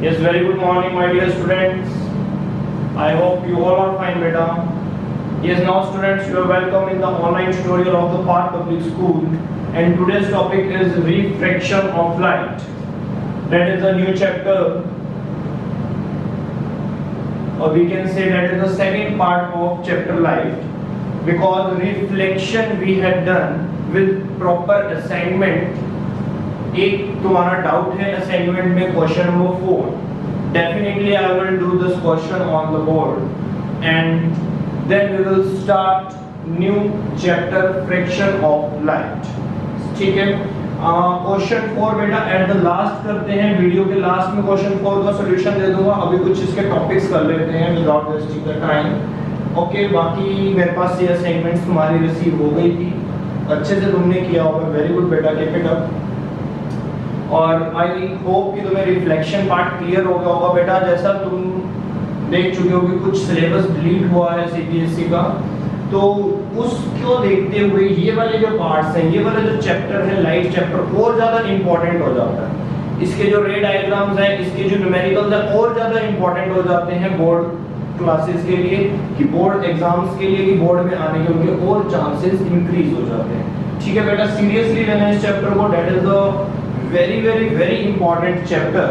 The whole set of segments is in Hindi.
Yes, very good morning, my dear students. I hope you all are fine, beta. Yes, now students, you are welcome in the online tutorial of the Park Public School, and today's topic is refraction of light. That is a new chapter, or we can say that is the second part of chapter light, because reflection we had done with proper assignment. एक तुम्हारा डाउट है असाइनमेंट में question number 4. Definitely I will do this question on the board and then we will start new chapter fraction of light. ठीक है, क्वेश्चन 4 बेटा एट द लास्ट करते हैं. वीडियो के लास्ट में क्वेश्चन 4 का सॉल्यूशन दे दूंगा. अभी कुछ इसके टॉपिक्स कर लेते हैं without wasting the time. Okay, बाकी मेरे पास ये असाइनमेंट्स तुम्हारी रिसीव हो गई थी, अच्छे से तुमने किया होगा. वेरी गुड बेटा, कीप इट अप. और आई होप कि तुम्हें रिफ्लेक्शन पार्ट क्लियर हो गया होगा बेटा. जैसा तुम देख चुके हो कि कुछ सिलेबस डिलीट हुआ है सीबीएसई का, तो उसको देखते हुए ये वाले जो पार्ट्स हैं, ये वाला जो चैप्टर है लाइट चैप्टर, और ज़्यादा इंपॉर्टेंट हो जाता है. इसके जो रे डायग्राम्स हैं, इसके जो न्यूमेरिकल्स हैं, और ज़्यादा इंपॉर्टेंट हो जाते हैं बोर्ड क्लासेस के लिए, कि बोर्ड एग्जाम्स के लिए, कि बोर्ड में आने के उनके और चांसेस इंक्रीज हो जाते हैं. ठीक है बेटा, सीरियसली लेना इस चैप्टर को. That is the very very very important chapter.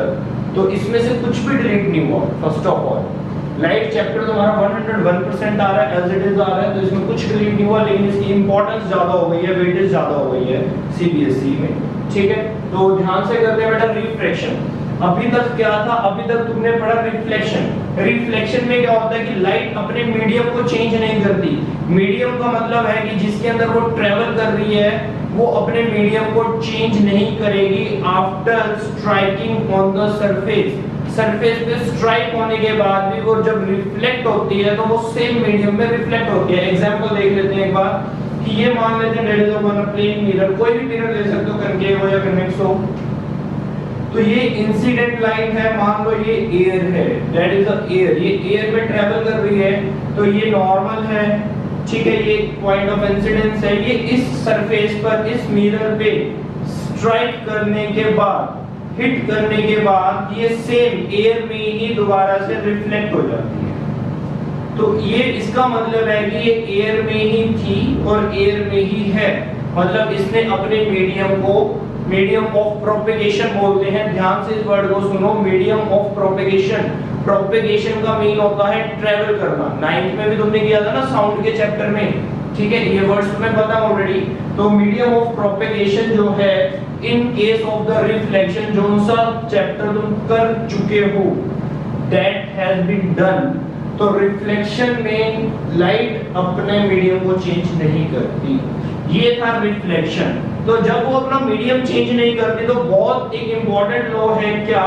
तो इसमें से कुछ भी डिलीट नहीं हुआ. First of all light chapter तुम्हारा 101% आ रहा है, एज इट इज आ रहा है, तो इसमें कुछ डिलीट नहीं हुआ, लेकिन इसकी इंपॉर्टेंस ज्यादा हो गई है, वेटेज ज्यादा हो गई है सीबीएसई में. ठीक है, तो ध्यान से करते हैं बेटा. रिफ्रैक्शन अभी तक क्या था? अभी तक तुमने पढ़ा रिफ्लेक्शन. रिफ्लेक्शन में क्या होता है कि लाइट अपने मीडियम को चेंज नहीं करती. मीडियम का मतलब है कि जिसके अंदर वो ट्रेवल कर रही है वो अपने मीडियम को चेंज नहीं करेगी after striking on the surface. Surface पे स्ट्राइक होने के बाद भी वो जब रिफ्लेक्ट होती है तो वो सेम मीडियम में रिफ्लेक्ट होती है. एग्जांपल देख लेते हैं एक बार, कि ये मान लेते हैं that is one plane mirror. कोई भी मिरर ले सकते हो, कनकेव हो या कन्वेक्स हो. तो ये इंसिडेंट लाइट है, मान लो ये एयर है, दैट इज द एयर. ये एयर में ट्रेवल कर रही है, तो ये नॉर्मल है. ठीक है, ये पॉइंट ऑफ इंसिडेंस है. ये इस सरफेस पर, इस मिरर पे स्ट्राइक करने के बाद, हिट करने के बाद ये सेम एयर में ही दोबारा से रिफ्लेक्ट हो जाती है. तो ये इसका मतलब है कि ये एयर में ही थी और एयर में ही है. मतलब इसने अपने मीडियम को, मीडियम ऑफ प्रोपेगेशन बोलते हैं. ध्यान से इस वर्ड को सुनो, मीडियम ऑफ प्रोपेगेशन. प्रोपेगेशन का मीन होता है ट्रेवल करना. 9th में भी तुमने किया था ना साउंड के चैप्टर में. ठीक है, ये वर्ड्स तुम्हें पता ऑलरेडी. तो मीडियम ऑफ प्रोपेगेशन जो है in case of the reflection, जो सा चैप्टर तुम कर चुके हो, दैट हैज बीन डन. तो रिफ्लेक्शन में लाइट अपने मीडियम को चेंज नहीं करती. ये था रिफ्लेक्शन. तो जब वो अपना मीडियम चेंज नहीं करती तो बहुत एक इंपॉर्टेंट लॉ है क्या,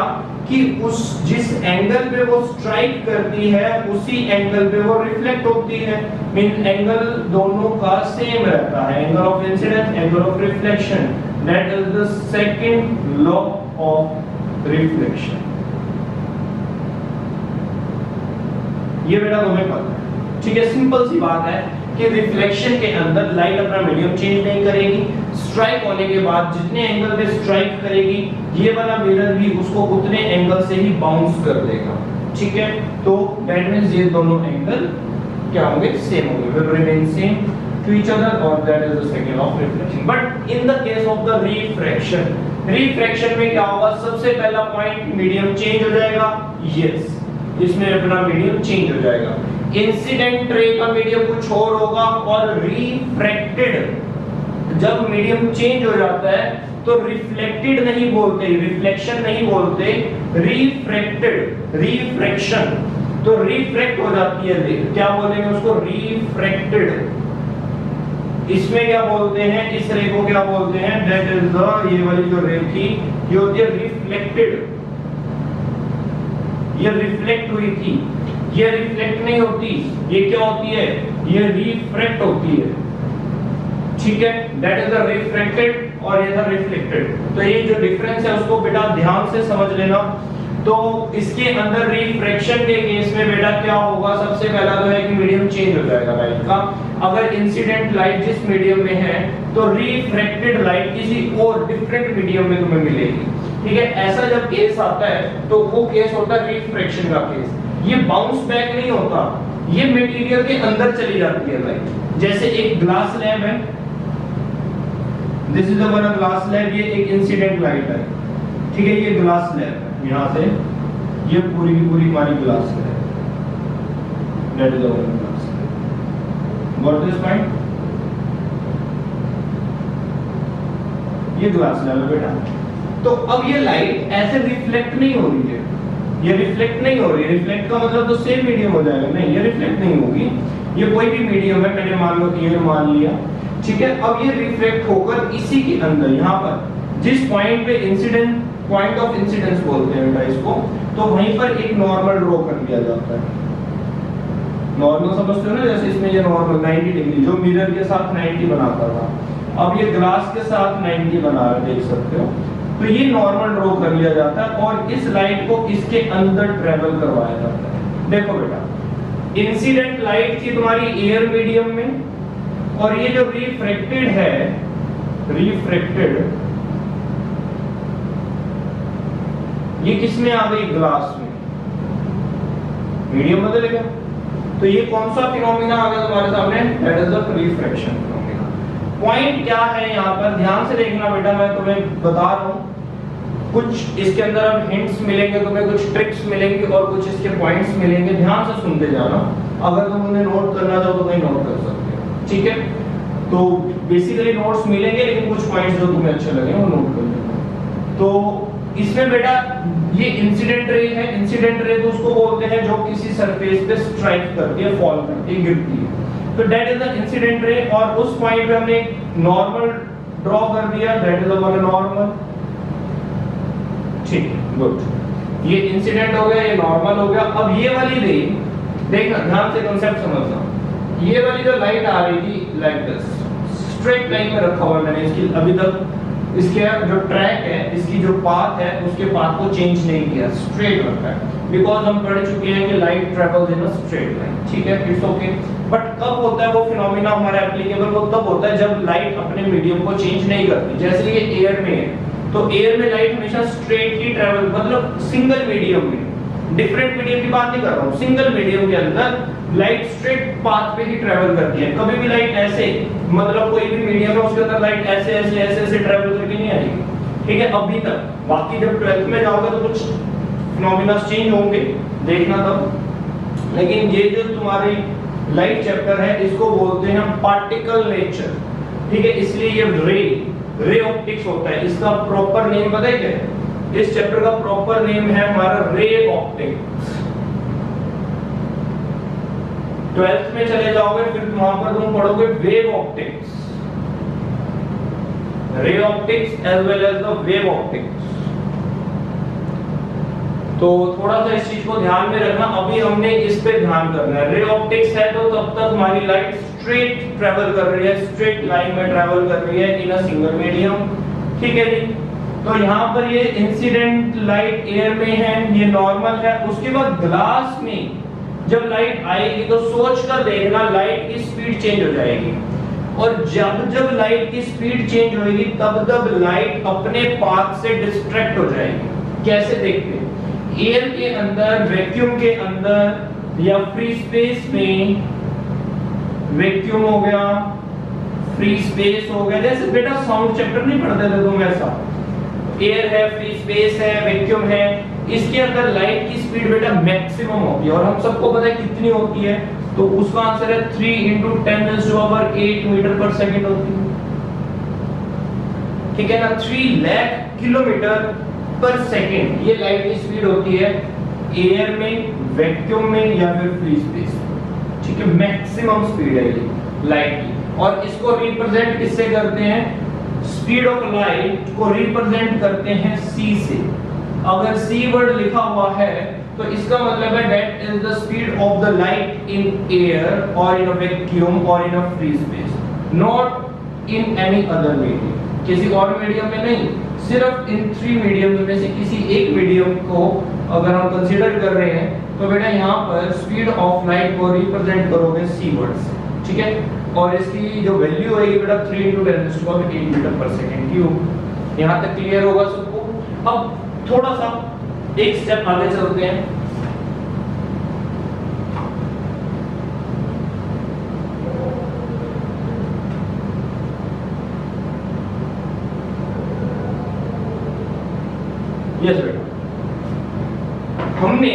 कि उस जिस एंगल पे वो स्ट्राइक करती है उसी एंगल पे वो रिफ्लेक्ट होती है. मीन एंगल दोनों का सेम रहता है, angle of incidence, angle of reflection. That is the second law of reflection. ये बेटा तुम्हें पता है. ठीक है, सिंपल सी बात है कि रिफ्लेक्शन के अंदर लाइट अपना मीडियम चेंज नहीं करेगी. स्ट्राइक होने के बाद जितने एंगल पे स्ट्राइक करेगी, ये वाला मिरर भी उसको उतने एंगल से ही बाउंस कर देगा. ठीक है, तो दैट मींस ये दोनों एंगल क्या होंगे? सेम होंगे, will remain same to each other, और that is the second of reflection. But in the case of the refraction, refraction में क्या होगा? सबसे पहला पॉइंट, मीडियम चेंज हो जाएगा. यस, इसमें अपना मीडियम चेंज हो जाएगा. इंसिडेंट रे का मीडियम कुछ और होगा, और रिफ्रैक्टेड जब मीडियम चेंज हो जाता है तो रिफ्लेक्टेड नहीं बोलते, रिफ्लेक्शन नहीं बोलते, रिफ्रैक्टेड, रिफ्रैक्शन. तो रिफ्रैक्ट हो जाती है, क्या बोलेंगे उसको? रिफ्रैक्टेड. इसमें क्या बोलते हैं? इस रे को क्या बोलते हैं? दैट इज द, ये वाली जो रे थी ये होती है रिफ्लेक्टेड. ये रिफ्लेक्ट हुई थी, ये रिफ्लेक्ट नहीं होती. ये क्या होती है? ये रिफ्रैक्ट होती है. ठीक है, दैट इज द रिफ्रैक्टेड और ये था रिफ्लेक्टेड. तो ये जो डिफरेंस है उसको बेटा ध्यान से समझ लेना. तो इसके अंदर रिफ्रैक्शन के केस में बेटा क्या होगा? सबसे पहला तो है कि मीडियम चेंज हो जाएगा लाइट का. अगर इंसिडेंट लाइट जिस मीडियम में है तो रिफ्रैक्टेड लाइट किसी और डिफरेंट मीडियम में तुम्हें मिलेगी. ठीक है, ऐसा जब केस आता है तो वो केस होता है रिफ्रैक्शन का केस। ये बाउंस बैक नहीं होता, ये मटेरियल के अंदर चली जाती है लाइट। जैसे एक ग्लास लैब है, this is one glass lab, ये एक इंसिडेंट लाइट है, ठीक है, ये ग्लास लैब है, यहां से ये पूरी की पूरी हमारी ग्लास है, that is one glass lab. What is point? ये ग्लास लैब है बेटा। तो अब ये लाइट ऐसे रिफ्लेक्ट नहीं हो रही है, ये रिफ्लेक्ट नहीं हो रही है। रिफ्लेक्ट का मतलब तो सेम मीडियम हो जाएगा, नहीं, ये रिफ्लेक्ट नहीं होगी। ये कोई भी मीडियम है, मैंने मान लो एयर मान लिया, ठीक है। अब ये रिफ्लेक्ट होकर इसी के अंदर यहाँ पर जिस पॉइंट पे इंसिडेंट, पॉइंट ऑफ इंसिडेंस बोलते हैं बेटा इसको, तो वहीं पर एक नॉर्मल ड्रॉ कर दिया जाता है। नॉर्मल समझते हो ना, जैसे इसमें ये नॉर्मल 90 डिग्री जो मिरर के साथ 90 बनाता था, अब ये ग्लास के साथ 90 बना रहे, देख सकते हो। तो ये नॉर्मल ड्रॉ कर लिया जाता है और इस लाइट को इसके अंदर ट्रेवल करवाया जाता है। देखो बेटा, इंसिडेंट लाइट थी तुम्हारी एयर मीडियम में, और ये जो रिफ्रैक्टेड है, रिफ्रैक्टेड ये किसमें आ गई? ग्लास में। मीडियम बदलेगा तो ये कौन सा फिनोमिना आ गया तुम्हारे सामने? That is the refraction phenomena. Point क्या है यहाँ पर, ध्यान से देखना बेटा, मैं तुम्हें बता रहा हूँ। कुछ इसके अंदर अब हिंट्स मिलेंगे तुम्हें, कुछ ट्रिक्स मिलेंगे और कुछ इसके पॉइंट्स मिलेंगे, ध्यान से सुनते जाना। अगर तुम उन्हें नोट करना चाहो तो कहीं नोट कर सकते हो, ठीक है। तो बेसिकली नोट्स मिलेंगे, लेकिन कुछ पॉइंट्स जो तुम्हें अच्छे लगे वो नोट कर लेना। तो इसमें बेटा ये इंसिडेंट रे है, इंसिडेंट रे तो उसको बोलते हैं जो किसी सरफेस पे स्ट्राइक करती है, फॉल करती है, गिरती है, तो that is the incident ray. और उस पॉइंट पे हमने नॉर्मल ड्रॉ कर दिया, दैट इज द नॉर्मल, ठीक है, गुड। ये इंसिडेंट हो गया, ये नॉर्मल हो गया। अब ये वाली रे, देखना ध्यान से, कांसेप्ट समझना। ये वाली जो लाइट आ रही थी लाइक दिस, स्ट्रेट लाइन में रखा हुआ मैंने इसकी, अभी तक इसके जो ट्रैक है, इसकी जो पाथ है, उसके पाथ को चेंज नहीं किया, स्ट्रेट रखा है, बिकॉज हम पढ़ चुके हैं कि light travels in a straight line, ठीक है, इट्स ओके। बट कब होता है वो फिनोमिना हमारा एप्लीकेबल? वो तब होता है जब लाइट अपने मीडियम को चेंज नहीं करती। जैसे ये एयर में है, तो एयर में लाइट हमेशा स्ट्रेट ही ट्रेवल, मतलब सिंगल मीडियम में, डिफरेंट मीडियम की बात नहीं कर रहा हूँ, सिंगल मीडियम के अंदर लाइट स्ट्रेट पाथ पे ही ट्रेवल करती है। कभी भी लाइट ऐसे, मतलब कोई भी मीडियम है उसके अंदर लाइट ऐसे ऐसे ऐसे ऐसे ट्रेवल करके नहीं आएगी, ठीक है, अभी तक। बाकी जब 12th में जाओगे तो कुछ फिनोमिना चेंज होंगे, देखना तब। लेकिन ये जो तुम्हारी लाइट चैप्टर है, इसको बोलते हैं पार्टिकल नेचर, ठीक है, इसलिए ये रे ऑप्टिक्स होता है। इसका प्रॉपर नेम पता है क्या है? इस चैप्टर का प्रॉपर नेम है हमारा रे ऑप्टिक्स। 12th में चले जाओगे फिर वहां पर तुम पढ़ोगे wave optics, ray optics as well as the wave optics. तो थोड़ा सा इस चीज को ध्यान में रखना। अभी हमने इस पे ध्यान करना है। रे ऑप्टिक्स है तो तब तक हमारी लाइट स्ट्रेट ट्रेवल कर रही है, स्ट्रेट लाइन में ट्रेवल कर रही है इन अ सिंगल मीडियम, ठीक है जी। तो यहाँ पर ये इंसिडेंट लाइट एयर में है, ये नॉर्मल है। उसके बाद ग्लास में जब लाइट आएगी तो सोच कर देखना, लाइट की स्पीड चेंज हो जाएगी, और जब लाइट की स्पीड चेंज होगी तब लाइट अपने पाथ से डिस्ट्रैक्ट हो जाएगी। कैसे देखते हैं? एयर के अंदर, वैक्यूम के अंदर या फ्री स्पेस में, वैक्यूम हो गया, फ्री स्पेस हो गया, जैसे बेटा साउंड चैप्टर नहीं पढ़ते थे तुम, ऐसा एयर है, फ्री स्पेस है, वैक्यूम है, इसके अंदर लाइट की स्पीड बेटा मैक्सिमम होती है। और हम सबको पता है कितनी होती है, तो उसका आंसर है 3 × 10⁸ मीटर पर सेकंड होती है, ठीक है ना। 3 लाख किलोमीटर पर सेकंड ये लाइट की स्पीड होती है एयर में, वैक्यूम में या फिर फ्री स्पेस में, ठीक है। मैक्सिमम स्पीड है ये लाइट की। और इसको रिप्रेजेंट किससे करते हैं? स्पीड ऑफ लाइट को रिप्रेजेंट करते हैं c से। अगर c वर्ड लिखा हुआ है तो इसका मतलब है that is the speed of the light in air और इन अ वैक्यूम और in a free space, not in any other medium, किसी और मीडियम में नहीं, सिर्फ इन 3 मीडियम में से किसी एक मीडियम को अगर हम कंसीडर कर रहे हैं तो बेटा यहाँ पर स्पीड ऑफ लाइट को रिप्रेजेंट करोगे c वर्ड से, ठीक है। और इसकी जो वैल्यू होगी बेटा 3 × 10⁸ मीटर पर सेकंड क्यूब। यहाँ तक क्लियर होगा सबको? अब थोड़ा सा एक स्टेप आगे चलते हैं। यस बेटा, हमने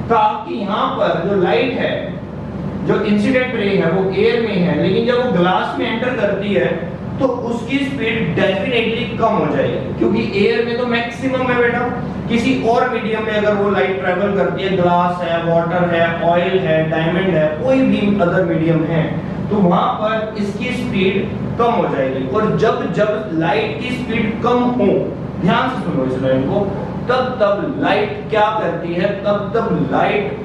कहा कि यहाँ पर जो लाइट है, जो इंसिडेंट रे है वो एयर में है, लेकिन जब वो ग्लास में एंटर करती है तो उसकी स्पीड डेफिनेटली कम हो जाएगी, क्योंकि एयर में तो मैक्सिमम है बेटा। किसी और मीडियम में अगर वो लाइट ट्रेवल करती है, ग्लास है, वाटर है, ऑयल है, डायमंड है, कोई भी अदर मीडियम है, तो वहां पर इसकी स्पीड कम हो जाएगी। और जब जब लाइट की स्पीड कम हो, ध्यान से सुनो इस लाइन को, तब तब लाइट क्या करती है, तब तब लाइट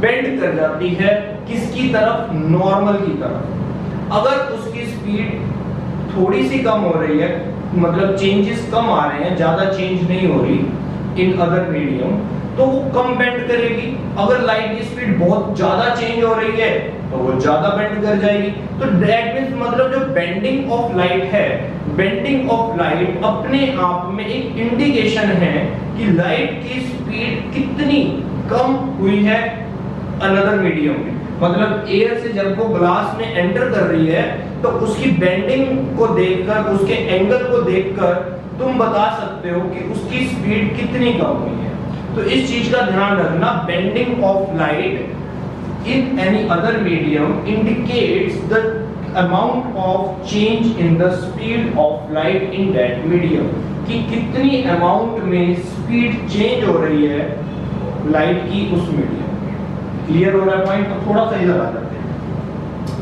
बेंड कर जाती है किसकी तरफ, नॉर्मल की तरफ। अगर उसकी स्पीड थोड़ी सी कम हो रही है, मतलब चेंजेस कम आ रहे हैं, ज्यादा चेंज नहीं हो रही इन अदर मीडियम, तो वो कम बेंड करेगी। अगर लाइट की स्पीड बहुत ज्यादा चेंज हो रही है तो वो ज्यादा बेंड कर जाएगी। तो दैट मींस मतलब जो बेंडिंग ऑफ लाइट है, बेंडिंग ऑफ लाइट अपने आप में एक इंडिकेशन है कि लाइट की स्पीड कितनी कम हुई है अनदर मीडियम में। मतलब एयर से जब वो ग्लास में एंटर कर रही है तो उसकी बेंडिंग को देखकर, उसके एंगल को देखकर तुम बता सकते हो कि उसकी स्पीड कितनी कम हुई है। तो इस चीज का ध्यान रखना, bending of light in any other medium indicates the amount of change in the speed of light in that medium, कि कितनी अमाउंट में स्पीड चेंज हो रही है लाइट की उस मीडियम में। क्लियर हो रहा है पॉइंट? तो थोड़ा सा इधर आ जाते हैं,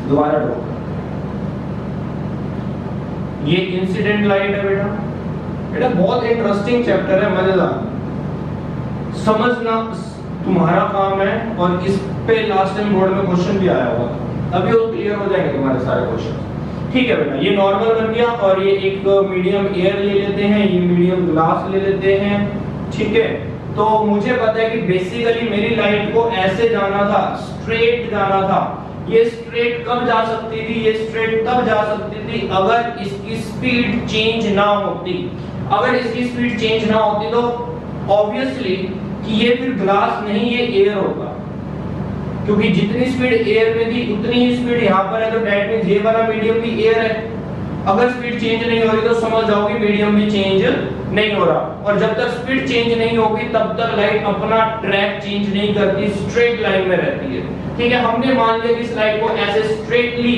दोबारा ड्रॉ करते हैं। ये इंसिडेंट लाइट है बेटा, बेटा बहुत इंटरेस्टिंग चैप्टर है, मजेदार, समझना तुम्हारा काम है। और इस पे लास्ट टाइम बोर्ड में क्वेश्चन भी आया हुआ था, अभी वो क्लियर हो जाएंगे तुम्हारे सारे क्वेश्चन। ठीक है बेटा, ये नॉर्मल बन गया और ये एक मीडियम एयर ले लेते हैं, ये मीडियम ग्लास ले लेते हैं। ठीक है, तो मुझे पता है कि बेसिकली मेरी लाइट को ऐसे जाना था, स्ट्रेट जाना था। ये स्ट्रेट कब जा सकती थी, ये स्ट्रेट तब जा सकती थी अगर इसकी स्पीड चेंज ना होती। अगर इसकी स्पीड चेंज ना होती तो ऑब्वियसली कि ये फिर ग्लास नहीं, ये एयर होगा, क्योंकि जितनी स्पीड एयर में थी उतनी ही स्पीड यहाँ पर है, तो दैट मींस ये वाला मीडियम भी एयर है। अगर स्पीड चेंज नहीं हो रही तो समझ जाओ कि मीडियम भी चेंज नहीं हो रहा। और जब तक स्पीड चेंज नहीं होगी तब तक लाइट अपना ट्रैक चेंज नहीं करती, स्ट्रेट लाइन में रहती है। ठीक है, हमने मान लिया कि इस लाइट को ऐसे स्ट्रेटली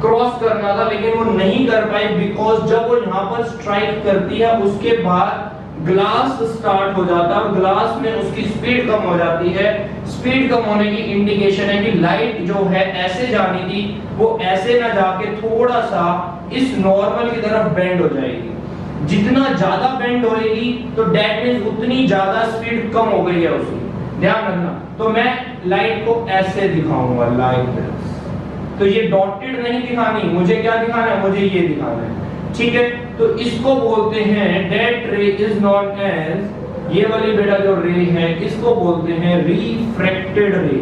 क्रॉस करना था, लेकिन वो नहीं कर पाई, बिकॉज जब वो यहाँ पर स्ट्राइक करती है उसके बाद ग्लास स्टार्ट हो जाता है और ग्लास में उसकी स्पीड कम हो जाती है। स्पीड कम होने की इंडिकेशन है कि लाइट जो है ऐसे जानी थी वो ऐसे ना जाके थोड़ा सा इस नॉर्मल की तरफ बेंड हो जाएगी। जितना ज्यादा बेंड होएगी तो दैट मींस उतनी ज्यादा स्पीड कम हो गई है उसकी, ध्यान रखना। तो मैं लाइट को ऐसे दिखाऊंगा, लाइक दिस। तो ये डॉटेड नहीं दिखानी, मुझे क्या दिखाना है, मुझे ये दिखाना है। ठीक है, तो इसको बोलते हैं दैट रे इज नॉन एज, ये वाली बेटा जो रे है इसको बोलते हैं रिफ्रैक्टेड रे,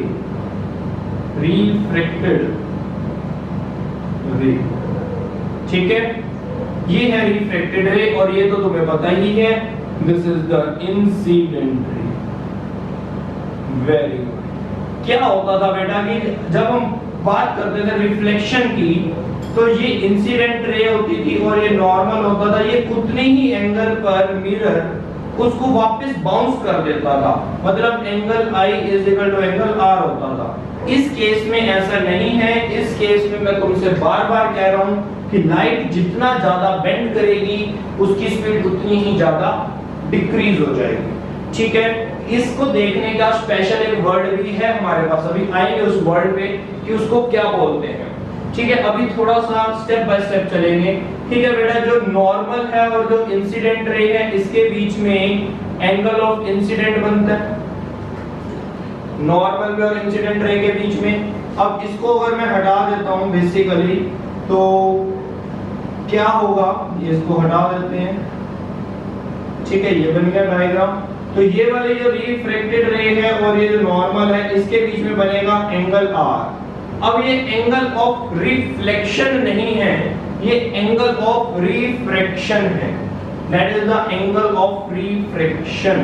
रिफ्रैक्टेड रे। ठीक है, ये है रिफ्रैक्टेड रे और ये तो तुम्हें पता ही है, this is the incident ray. Very good. क्या होता था बेटा कि जब हम बात करते थे रिफ्लेक्शन की तो ये इंसिडेंट रे होती थी और ये नॉर्मल होता था, ये उतने ही एंगल पर मिरर उसको वापस बाउंस कर देता था, मतलब angle I is equal to angle R होता था। इस केस में ऐसा नहीं है। इस केस में मैं तुमसे बार बार कह रहा हूं कि लाइट जितना ज्यादा बेंड करेगी उसकी स्पीड उतनी ही ज्यादा डिक्रीज हो जाएगी। ठीक है, इसको देखने का स्पेशल एक वर्ड भी है हमारे पास, अभी आएंगे उस वर्ड पे कि उसको क्या बोलते हैं। ठीक है, अभी थोड़ा सा स्टेप बाय स्टेप चलेंगे। ठीक है बेटा, जो नॉर्मल है और जो इंसिडेंट रे है इसके बीच में एंगल ऑफ इंसिडेंट बनता है, नॉर्मल में और इंसिडेंट रे के बीच में। अब इसको अगर मैं हटा देता हूं बेसिकली तो क्या होगा, ये इसको हटा देते हैं। ठीक है, ये बन गया डायग्राम। तो ये वाले जो रिफ्रैक्टेड रे है और ये जो नॉर्मल है इसके बीच में बनेगा एंगल R। अब ये एंगल ऑफ रिफ्लेक्शन नहीं है, ये एंगल ऑफ रिफ्रैक्शन है। that is the angle of refraction,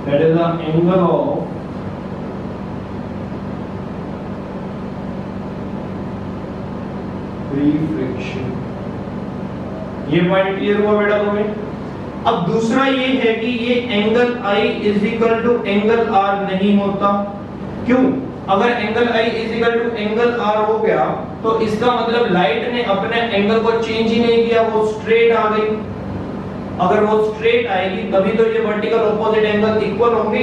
that is the angle of refraction। ये पॉइंट क्लियर हुआ बेटा तुम्हें? अब दूसरा ये है कि ये angle I is equal to angle R नहीं होता। क्यों? अगर angle I is equal to angle R हो गया तो इसका मतलब लाइट ने अपने एंगल को चेंज ही नहीं किया, वो स्ट्रेट आ गई। अगर वो स्ट्रेट आएगी तभी तो ये वर्टिकल ऑपोजिट एंगल इक्वल होंगे।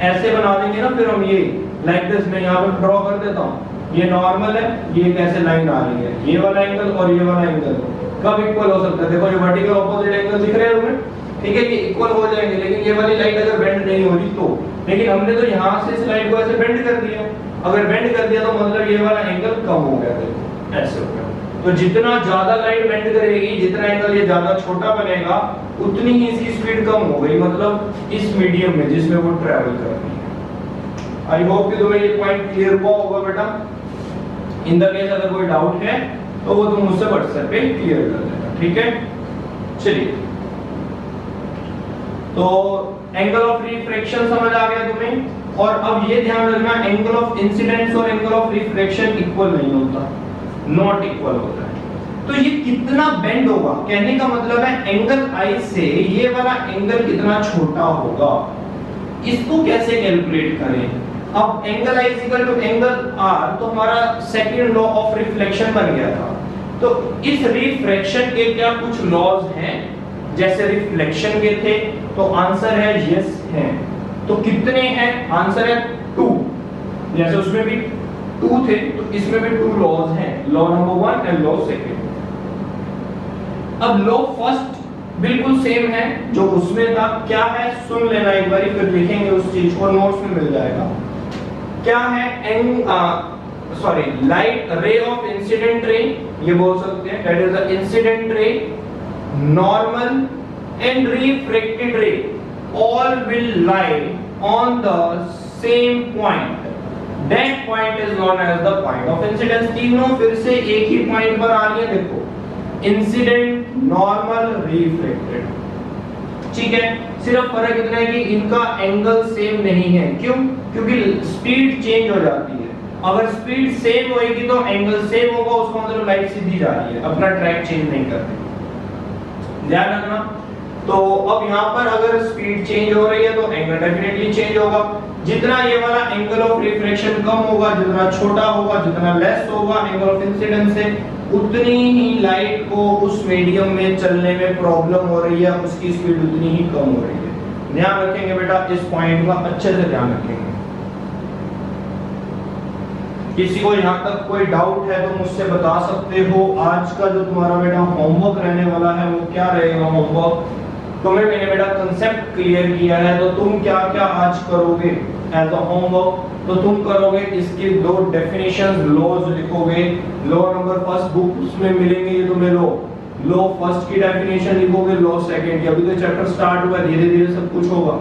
ऐसे बना देंगे ना फिर हम ये लाइक दिस, मैं यहाँ पे ड्रॉ कर देता हूँ, ये नॉर्मल है, ये कैसे लाइन आ रही है, ये वाला एंगल और ये वाला एंगल कब इक्वल हो सकता है? देखो ये वर्टिकल ऑपोजिट एंगल दिख रहे हैं तुम्हें, ठीक है, ये इक्वल हो जाएंगे, लेकिन ये वाली लाइन अगर बेंड नहीं हो रही तो। लेकिन हमने तो यहाँ से इस लाइन को ऐसे बेंड कर दिया, अगर बेंड कर दिया तो मतलब ये वाला एंगल कम हो गया, देखो ऐसे हो गया। तो जितना ज्यादा लाइन बेंड करेगी, जितना एंगल ये ज्यादा छोटा बनेगा, उतनी ही इसकी स्पीड कम हो गई, मतलब इस मीडियम में जिसमें वो ट्रैवल कर रही है। आई होप कि तुम्हें ये पॉइंट क्लियर हुआ होगा बेटा। इन द केस अगर कोई डाउट है तो वो तुम मुझसे व्हाट्सएप पे क्लियर कर देना, ठीक है। चलिए, तो एंगल ऑफ रिफ्रैक्शन समझ आ गया तुम्हें। और अब ये ध्यान रखना, एंगल ऑफ इंसिडेंस और एंगल ऑफ रिफ्रैक्शन इक्वल नहीं होता, नॉट इक्वल होता है। तो ये कितना बेंड होगा, कहने का मतलब है एंगल I से ये वाला एंगल कितना छोटा होगा, इसको कैसे कैलकुलेट करें। अब angle I is equal to angle R, तो हमारा सेकंड लॉ ऑफ रिफ्लेक्शन बन गया था। तो इस रिफ्रैक्शन के क्या कुछ लॉज हैं जैसे रिफ्लेक्शन के थे? तो आंसर है यस है। तो कितने हैं? आंसर है 2। जैसे उसमें भी 2 थे तो इसमें भी 2 लॉज हैं, law number 1 and law second. अब लॉ फर्स्ट बिल्कुल सेम है जो उसमें था। क्या है सुन लेना एक बार, फिर लिखेंगे उस चीज को, नोट्स में मिल जाएगा। क्या है? Light ray of incident ray, ये बोल सकते हैं, that is the incident ray, normal and refracted रे all will lie on the same point, that point is known as the point of incidence। तीनों फिर से एक ही पॉइंट पर आ रही है, देखो, इंसिडेंट, नॉर्मल, रिफ्रैक्टेड, ठीक है। सिर्फ फर्क इतना है कि इनका एंगल सेम नहीं है। क्यों? क्योंकि स्पीड चेंज हो जाती है। अगर स्पीड सेम होएगी तो एंगल सेम होगा, उसका मतलब लाइट सीधी जा रही है, अपना ट्रैक चेंज नहीं करती, ध्यान रखना। तो अब यहाँ पर अगर स्पीड चेंज हो रही है तो एंगल डेफिनेटली चेंज होगा। जितना ये वाला एंगल ऑफ रिफ्रैक्शन कम होगा, जितना छोटा होगा, जितना लेस होगा एंगल ऑफ इंसिडेंस से, उतनी ही लाइट को उस मीडियम में चलने में प्रॉब्लम हो रही है, उसकी स्पीड उतनी ही कम हो रही है। ध्यान रखेंगे बेटा, इस पॉइंट का अच्छे से ध्यान रखेंगे। किसी को यहाँ तक कोई डाउट है तो मुझसे बता सकते हो। आज का जो तुम्हारा बेटा होमवर्क रहने वाला है वो क्या रहेगा? होमवर्क तुम्हें मैंने बेटा कंसेप्ट क्लियर किया है, तो तुम क्या क्या आज करोगे एज अ होमवर्क? तो तुम करोगे इसके 2 डेफिनेशंस, लॉज लिखोगे। लॉ नंबर फर्स्ट बुक उसमें मिलेंगे ये तुम्हें, लॉ फर्स्ट की डेफिनेशन लिखोगे, लॉ सेकंड की। अभी तो चैप्टर स्टार्ट हुआ, धीरे धीरे सब कुछ होगा,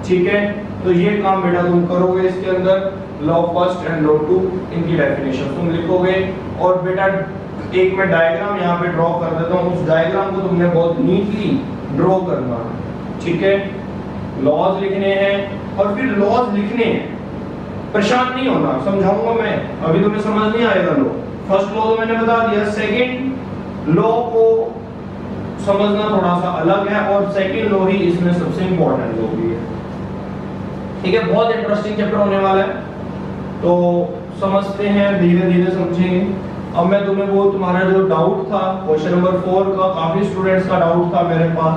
ठीक है। तो ये काम बेटा तुम करोगे इसके अंदर, लॉ फर्स्ट एंड लॉ 2 इनकी डेफिनेशन तुम लिखोगे। और बेटा एक मैं डायग्राम यहाँ पे ड्रॉ कर देता हूँ, उस डायग्राम को तुमने बहुत नीटली ड्रॉ करना है, ठीक है। लॉज लिखने हैं और फिर लॉज लिखने हैं, परेशान नहीं होना, समझाऊंगा मैं, अभी तुम्हें समझ नहीं आएगा। लॉ फर्स्ट लॉ तो मैंने बता दिया, सेकंड लॉ को समझना थोड़ा सा अलग है, और सेकंड लॉ ही इसमें सबसे इंपॉर्टेंट लॉ भी है, ठीक है। बहुत इंटरेस्टिंग चैप्टर होने वाला है, तो समझते हैं, धीरे धीरे समझेंगे। अब मैं तुम्हें वो तुम्हारा जो डाउट था क्वेश्चन नंबर 4 का, काफी स्टूडेंट्स का डाउट था मेरे पास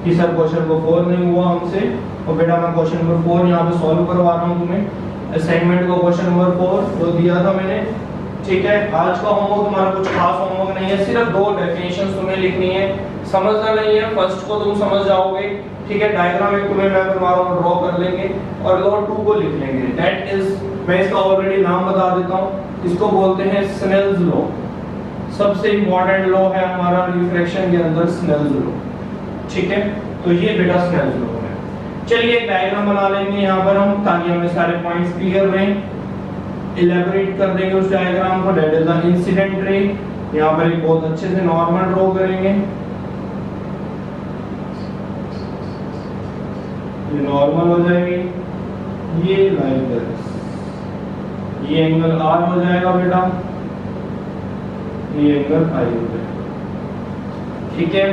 कि सर क्वेश्चन नंबर 4 नहीं हुआ हमसे, तो बेटा मैं क्वेश्चन नंबर 4 यहाँ पे सॉल्व करवा रहा हूँ तुम्हें। असाइनमेंट को क्वेश्चन नंबर 4 वो दिया था मैंने, ठीक है। आज का होमवर्क तुम्हारा कुछ खास होमवर्क नहीं है, सिर्फ 2 डेफिनेशंस तुम्हें लिखनी है, समझना नहीं है। फर्स्ट को तुम समझ जाओगे, ठीक है। डायग्राम एक तुम्हें मैं बनवा रहा हूँ, ड्रॉ कर लेंगे, और लॉ 2 को लिख लेंगे। दैट इज, मैं इसका ऑलरेडी नाम बता देता हूँ, इसको बोलते हैं स्नेल्स लॉ। सबसे इंपॉर्टेंट लॉ है हमारा रिफ्रैक्शन के अंदर, स्नेल्स लॉ, ठीक है। तो ये बेटा स्नेल्स लॉ है। चलिए एक डायग्राम बना लेंगे यहाँ पर हम, ताकि हमें सारे पॉइंट्स क्लियर रहें। इलैबोरेट कर देंगे उस डायग्राम को, that is the incident ray. यहाँ पर एक बहुत अच्छे से नॉर्मल ड्रॉ करेंगे, ये नॉर्मल हो जाएगी, ये लाइक दिस, ये एंगल R हो जाएगा बेटा, ये एंगल I हो जाएगा। ठीक है,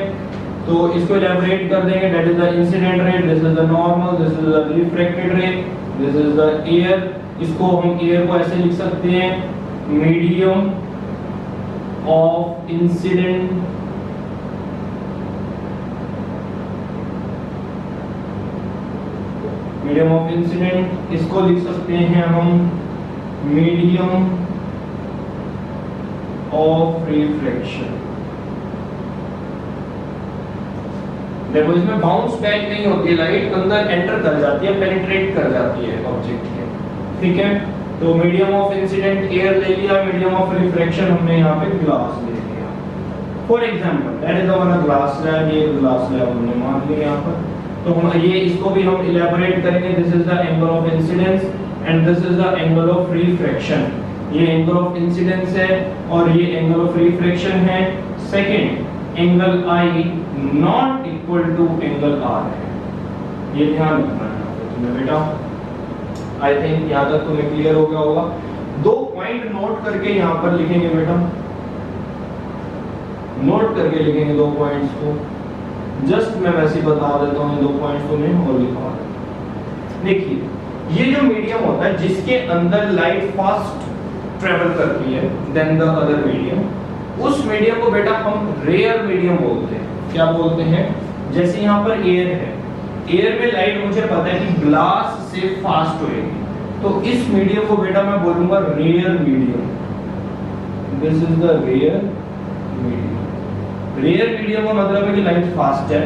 तो इसको इलैबोरेट कर देंगे। That is the incident ray, this is the normal, this is the refracted रे, दिस इज द एयर। इसको हम एयर को ऐसे लिख सकते हैं, medium of incident medium of incident, इसको लिख सकते हैं हम मीडियम ऑफ रिफ्रैक्शन। देखो इसमें बाउंस बैक नहीं होती है, लाइट अंदर एंटर कर जाती है, पेनिट्रेट कर जाती है ऑब्जेक्ट के। ठीक है, तो मीडियम ऑफ इंसिडेंट एयर ले लिया, मीडियम ऑफ रिफ्रैक्शन हमने यहाँ पे ग्लास ले लिया। फॉर एग्जांपल दैट इज हमारा ग्लास स्लैब, ये ग्लास स्लैब हमने मान लिया यहाँ पर। तो हम ये इसको भी हम इलैबोरेट करेंगे। This is the angle of incidence and this is the angle of refraction. ये एंगल ऑफ इंसिडेंस है और ये एंगल ऑफ रिफ्रैक्शन है। Second angle I not equal to angle R है, ये ध्यान रखना है तुम्हें बेटा। आई थिंक यहाँ तक तुम्हें क्लियर हो गया होगा। 2 पॉइंट नोट करके यहाँ पर लिखेंगे बेटा, नोट करके लिखेंगे 2 पॉइंट्स को। जस्ट मैं वैसे ही बता देता हूँ 2 पॉइंट्स को मैं और लिखवा देता हूँ। देखिए ये जो मीडियम होता है जिसके अंदर लाइट फास्ट ट्रेवल करती है देन द अदर मीडियम, उस मीडियम को बेटा हम रेयर मीडियम बोलते हैं। क्या बोलते हैं? जैसे यहाँ पर एयर है, एयर में लाइट मुझे पता है कि ग्लास से फास्ट होएगी, तो इस मीडियम को बेटा मैं बोलूंगा rare medium. This is the rare medium. Rare medium का मतलब है कि लाइट फास्ट है।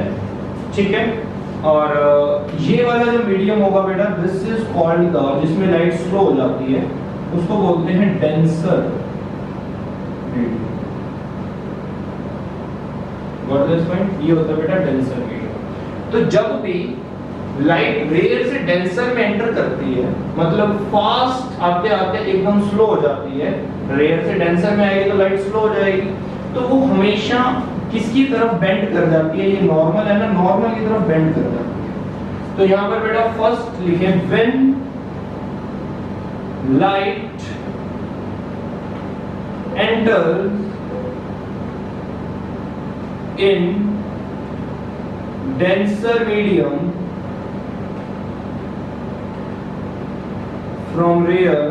ठीक है, और ये वाला जो मीडियम होगा बेटा, दिस इज कॉल्ड द, जिसमें लाइट स्लो हो जाती है, उसको बोलते हैं denser medium. What is point? ये होता है बेटा डेंसर मीडियम। तो जब भी लाइट रेयर से डेंसर में एंटर करती है, मतलब फास्ट आते आते एकदम स्लो हो जाती है, रेयर से डेंसर में आएगी तो लाइट स्लो हो जाएगी, तो वो हमेशा किसकी तरफ बेंड कर जाती है? ये नॉर्मल है ना, नॉर्मल की तरफ बेंड कर जाती है। तो यहां पर बेटा फर्स्ट लिखे when light enters in denser medium from rear,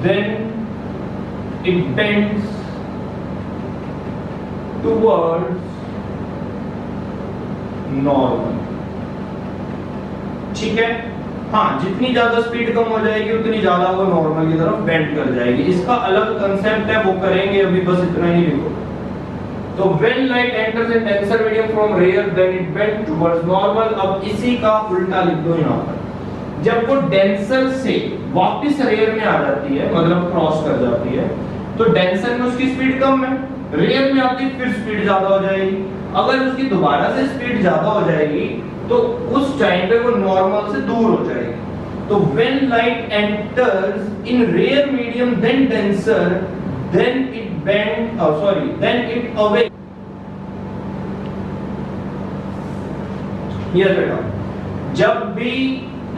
then it bends towards normal। ठीक है, हाँ, जितनी ज्यादा स्पीड कम हो जाएगी उतनी ज्यादा वो नॉर्मल की तरफ बेंड कर जाएगी। इसका अलग कंसेप्ट है, वो करेंगे, अभी बस इतना ही लिखो। तो when light enters in denser medium from rare then it bend towards normal. अब इसी का उल्टा लिख दो यहाँ पर। जब वो डेंसर से वापस रेयर में आ जाती है, मतलब क्रॉस कर जाती है, तो डेंसर में उसकी स्पीड कम है, रेयर में आती फिर स्पीड ज्यादा हो जाएगी। अगर उसकी दोबारा से स्पीड ज्यादा हो जाएगी तो उस टाइम पे वो नॉर्मल से दूर हो जाएगी। तो when light enters in rare medium then denser, then it bend, then it away। ये बेटा, जब भी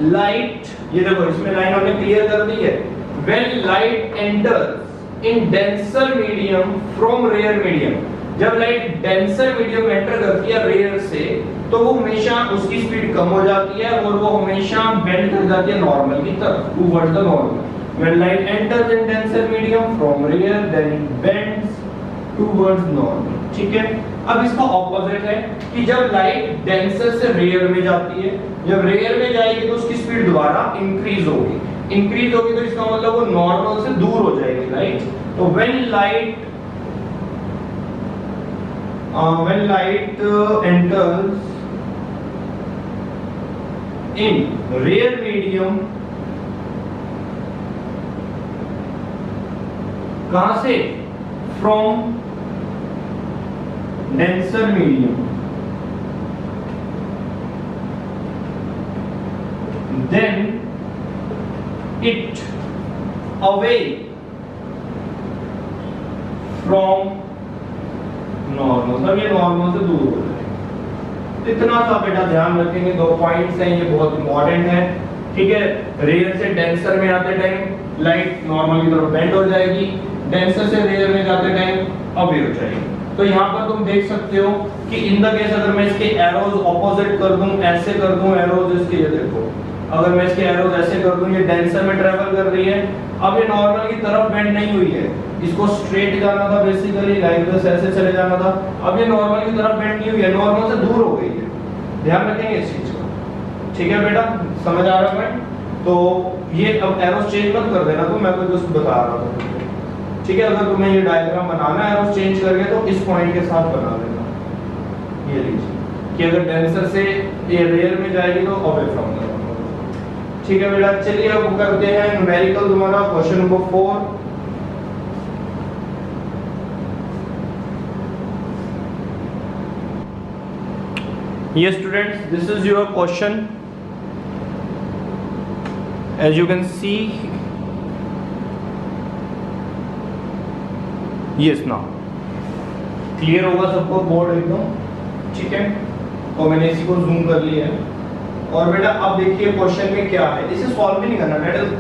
लाइट, ये देखो इसमें लाइन हमने क्लियर कर दी है, when light enters in denser medium from rare medium, जब लाइट डेंसर मीडियम एंटर करती है रेयर से, तो वो हमेशा उसकी स्पीड कम हो जाती है और वो हमेशा बेंड कर जाती है नॉर्मल की तरफ, towards the normal. When light enters in denser medium from rare then it bends towards normal. ठीक है, अब इसका ऑपोजिट है कि जब लाइट डेंसर से रेयर में जाती है, जब रेयर में जाएगी तो उसकी स्पीड दोबारा इंक्रीज होगी, तो इसका मतलब वो नॉर्मल से दूर हो जाएगी, राइट। तो when light enters in rare medium, कहां से? From denser medium, then it away from normal, सब ये नॉर्मल से दूर हो जाएगा। तो इतना सा बेटा ध्यान रखेंगे, 2 पॉइंट्स हैं, ये बहुत इंपॉर्टेंट है। ठीक है, रेयर से डेंसर में आते टाइम लाइट नॉर्मल की तरफ बेंड हो जाएगी, डेंसर से रेयर में जाते टाइम अवे हो जाएगी। तो यहाँ पर तुम देख सकते हो कि इन द केस अगर मैं इसके एरोज ऑपोजिट कर दूं, ऐसे कर दूं एरोज इसके, ये देखो अगर मैं इसके एरोज ऐसे कर दूं, ये डेंसर में ट्रैवल कर रही है, अब ये नॉर्मल की तरफ बेंड नहीं हुई है, इसको स्ट्रेट जाना था बेसिकली, लाइक दिस ऐसे चले जाना था, अब ये नॉर्मल की तरफ बेंड नहीं हुई है, नॉर्मल से दूर हो गई है। ध्यान रखेंगे इस चीज को, ठीक है बेटा, समझ आ रहा है? तो ये अब एरोज चेंज मत कर देना, तो मैं तो जस्ट बता रहा हूँ, ठीक है। अगर तुम्हें ये डायग्राम बनाना है एरोज चेंज करके तो इस पॉइंट के साथ बना देना, ये लीजिए कि अगर डेंसर से ये रेयर में जाएगी तो अवे फ्रॉम द, ठीक है बेटा। चलिए अब करते हैं न्यूमेरिकल तुम्हारा question number 4। Yes students, this is your question. As you can see, yes now clear होगा सबको बोर्ड एकदम, ठीक है। तो मैंने इसी को जूम कर लिया है। और बेटा अब देखिए क्वेश्चन में क्या है, इसे सॉल्व भी नहीं करना,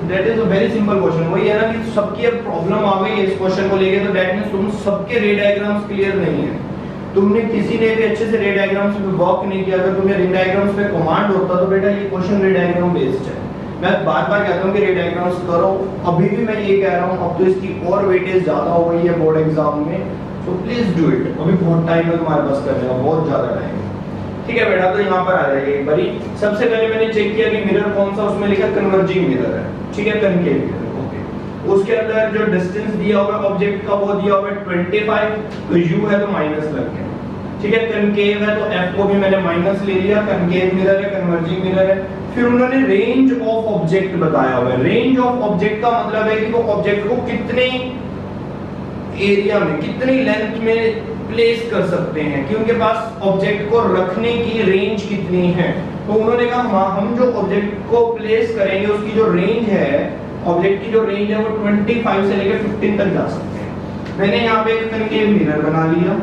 that is a very simple question. वही है ना कि सबकी अब प्रॉब्लम आ गई है इस क्वेश्चन को लेके, तो दैट मींस तुम सबके रे डायग्राम्स क्लियर नहीं है, तुमने किसी ने भी अच्छे से रे डायग्राम्स पे वर्क नहीं किया। अगर तुम्हें रे डायग्राम्स पे कमांड होता तो बेटा ये क्वेश्चन रे डायग्राम बेस्ड है। मैं बार-बार कहता हूं कि रे डायग्राम्स करो, अभी भी मैं ये कह रहा हूं, अब तो इसकी और वेटेज ज्यादा हो गई है बोर्ड एग्जाम में, सो प्लीज डू इट। अभी बहुत टाइम है तुम्हारे पास करने का, बहुत ज्यादा टाइम है, ठीक है बेटा। तो यहाँ पर आ जाइए एक बारी। सबसे पहले मैंने चेक किया कि मिरर कौन सा, उसमें लिखा कन्वर्जिंग मिरर है, ठीक है, कनकेव मिरर, ओके। उसके अंदर जो डिस्टेंस दिया हुआ है ऑब्जेक्ट का वो दिया हुआ है 25, तो u है तो माइनस लग गया, ठीक है। कनकेव है तो f को भी मैंने माइनस ले लिया, कनकेव मिरर है, कन्वर्जिंग मिरर है। फिर उन्होंने रेंज ऑफ ऑब्जेक्ट बताया हुआ है। रेंज ऑफ ऑब्जेक्ट का मतलब है कि वो ऑब्जेक्ट को कितने एरिया में, कितनी लेंथ में प्लेस कर सकते हैं, कि उनके पास ऑब्जेक्ट को रखने की रेंज कितनी है। तो उन्होंने कहा हम जो ऑब्जेक्ट को प्लेस करेंगे उसकी जो रेंज है, ऑब्जेक्ट की जो रेंज है वो 25 से लेकर 15 तक जा सकते हैं। मैंने यहाँ पे एक कनकेव मिरर बना लिया,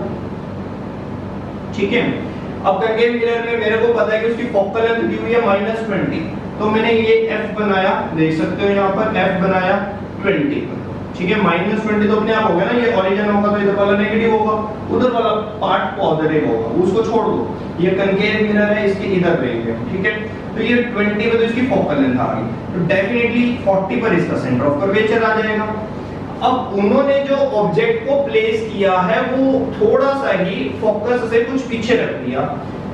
ठीक है। अब कनकेव मिरर में मेरे को पता है कि उसकी फोकल लेंथ दी हुई है -20, तो मैंने ये f बनाया, देख सकते हो यहाँ पर f बनाया 20, ठीक है। -20 तो अपने आप हो गया ना, ये ओरिजिन होगा तो इधर वाला नेगेटिव होगा, उधर वाला पार्ट पॉजिटिव होगा, उसको छोड़ दो। ये कनकेव मिरर है, इसके इधर रेंज है, ठीक है। तो ये 20 पे तो इसकी फोकल लेंथ आ गई, तो डेफिनेटली 40 पर इसका सेंटर ऑफ कर्वेचर आ जाएगा। अब उन्होंने जो ऑब्जेक्ट को प्लेस किया है वो थोड़ा सा ही फोकस से कुछ पीछे रख दिया।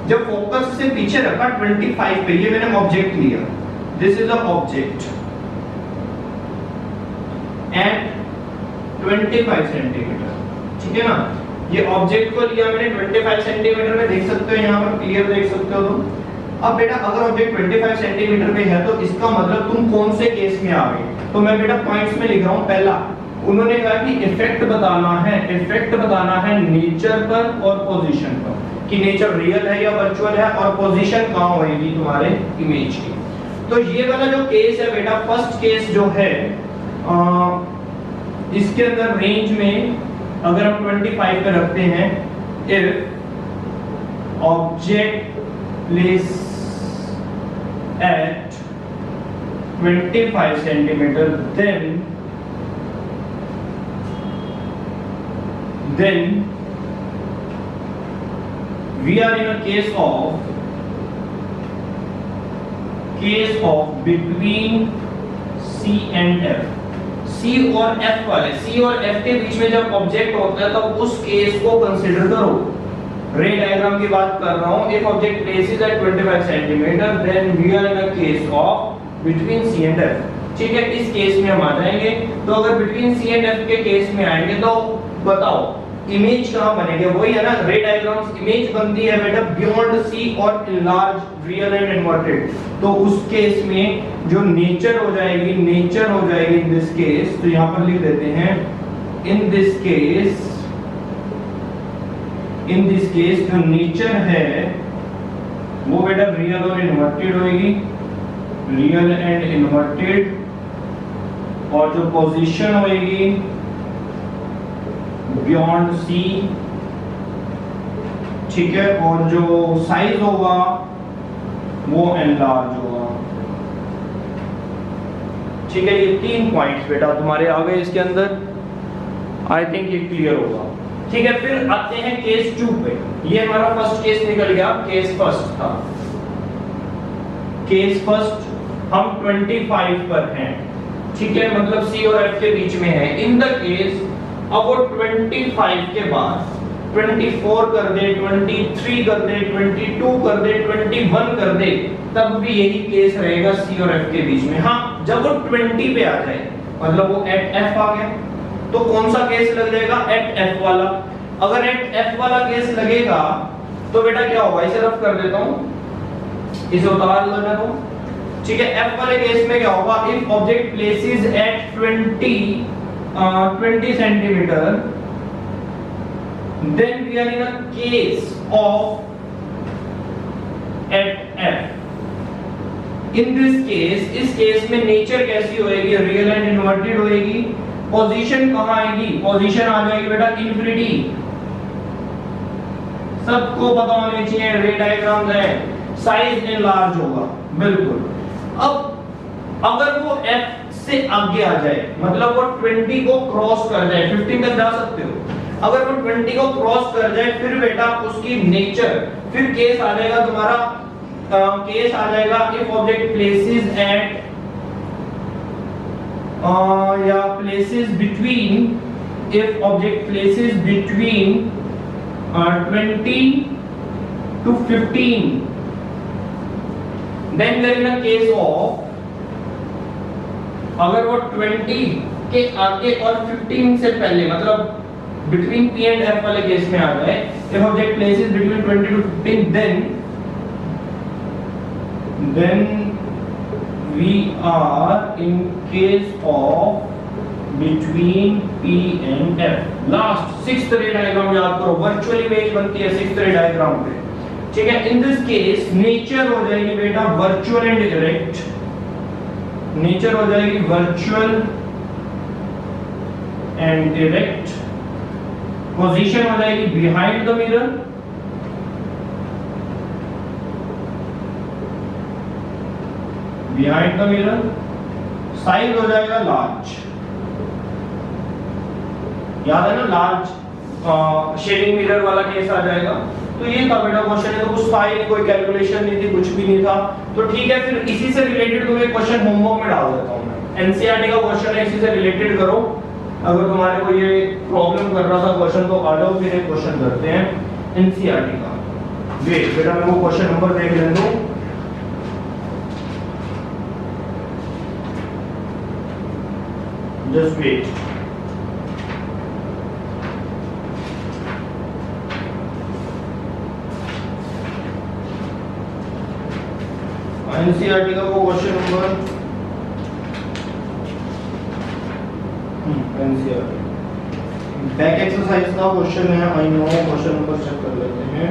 जब फोकस से पीछे रखा 25 पे, ये मैंने ऑब्जेक्ट लिया, this is a object at 25 centimetre, ठीक है ना। ये ऑब्जेक्ट को लिया मैंने 25 सेंटीमीटर में, देख सकते हो यहाँ पर क्लियर देख सकते हो तुम। अब बेटा अगर ऑब्जेक्ट 25 सेंटीमीटर पे है तो इसका मतलब तुम कौन से केस में आ गए, तो मैं बेटा पॉइंट्स में लिख रहा हूँ। पहला उन्होंने कहा कि इफेक्ट बताना है, इफेक्ट बताना है नेचर पर और पोजीशन पर, कि नेचर रियल है या वर्चुअल है, और पोजीशन कहां होगी तुम्हारे इमेज की। तो ये वाला जो केस है बेटा, फर्स्ट केस जो है इसके अंदर रेंज में अगर हम 25 पे रखते हैं, if object place at 25 centimetre then we are in a case of between C and F। C और F वाले, C और F के बीच में जब ऑब्जेक्ट होता है तब उस केस को कंसीडर करो। रे डायग्राम की बात कर रहा हूं। If object places at 25 centimetre then we are in a case of between C and F, ठीक है। इस केस में हम आ जाएंगे। तो अगर बिटवीन C एंड F के केस में आएंगे तो बताओ इमेज कहां बनेगी, वही है ना रे डायग्राम्स। इमेज बनती है बेटा बियॉन्ड सी और इनलार्ज रियल एंड इन्वर्टेड। तो उस केस में जो नेचर हो जाएगी, नेचर हो जाएगी इन दिस केस, तो यहां पर लिख देते हैं इन दिस केस जो नेचर है वो बेटा रियल और इन्वर्टेड होगी, रियल एंड इन्वर्टेड। और जो पोजीशन होगी बियॉन्ड सी ठीक है, और जो साइज होगा वो एनलार्ज होगा। ठीक है, ये 3 पॉइंट्स बेटा तुम्हारे आ गए इसके अंदर, आई थिंक ये क्लियर होगा। ठीक है, फिर आते हैं केस 2 पे। ये हमारा फर्स्ट केस निकल गया, केस फर्स्ट था। केस फर्स्ट हम 25 पर हैं, ठीक है, मतलब सी और एफ के बीच में है। इन द केस अब वो 25 के बाद 24 कर दे, 23 कर दे, 22 कर दे, 21 कर दे, तब भी यही केस रहेगा सी और एफ के बीच में। हाँ, जब वो 20 पे आ जाए, मतलब वो एट एफ आ गया, तो कौन सा केस लग जाएगा? एट एफ वाला। अगर एट एफ वाला केस लगेगा तो बेटा क्या होगा? इसे रफ कर देता हूं, इसे उतार लेना दो। ठीक है, एफ वाले केस में क्या होगा? If object places eight 20 centimetre, then we are in a case of at f। in this case, इस केस में नेचर कैसी होएगी? रियल एंड इन्वर्टेड होएगी। पोजीशन कहां आएगी? पोजीशन आ जाएगी बेटा इन्फिनिटी। सबको पता होने चाहिए, रे डायग्राम है। साइज एनलार्ज होगा, बिल्कुल। अब अगर वो f से आगे आ जाए, मतलब वो 20 को क्रॉस कर जाए, 15 तक जा सकते हो, अगर वो 20 को क्रॉस कर जाए, फिर बेटा उसकी नेचर, फिर केस आ जाएगा तुम्हारा, केस आ जाएगा इफ ऑब्जेक्ट प्लेसेस एट या places between, if object places between 20 to 15, then there is a case of, अगर वो 20 के आगे और 15 से पहले, मतलब between P and F वाले केस में आ गए, if object places between 20 to 15, then we are in case of between P and F। Last 6th ray diagram याद करो, virtual image बनती है 6th ray diagram पे। ठीक है, in this case nature हो जाएगी बेटा virtual and erect, नेचर हो जाएगी virtual and erect, पोजीशन हो जाएगी behind the mirror, behind the mirror, size हो जाएगा लार्ज, याद है ना, लार्ज शेडिंग मिरर वाला केस आ जाएगा। तो ये था बेटा क्वेश्चन, है तो कुछ था ही नहीं, कोई कैलकुलेशन नहीं थी, कुछ भी नहीं था। तो ठीक है, फिर इसी से रिलेटेड तुम्हें क्वेश्चन होमवर्क में डाल देता हूं मैं। एनसीईआरटी का क्वेश्चन है, इसी से रिलेटेड करो। अगर तुम्हारे को ये प्रॉब्लम कर रहा था क्वेश्चन, तो आ जाओ, फिर एक क्वेश्चन करते हैं एनसीईआरटी का। वेट बेटा, मैं वो क्वेश्चन नंबर देख लेता हूं। Just wait. एनसीईआरटी का वो question number, NCERT back exercise का क्वेश्चन है। I know, question number check कर लेते हैं।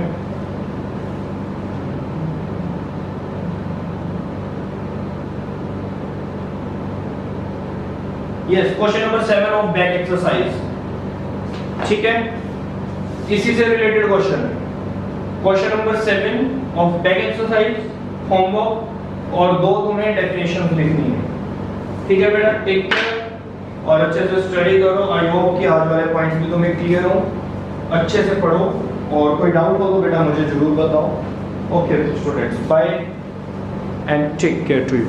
Yes, question number 7 of back exercise. ठीक है, इसी से रिलेटेड क्वेश्चन है। Question number 7 of back exercise, homework, और 2 तुम्हें डेफिनेशंस लिखनी है। ठीक है बेटा, टेक केयर और अच्छे से स्टडी करो। आई होप कि आज वाले पॉइंट्स भी तुम्हें क्लियर हो, अच्छे से पढ़ो, और कोई डाउट हो तो बेटा मुझे जरूर बताओ। Okay students, bye and take care to you.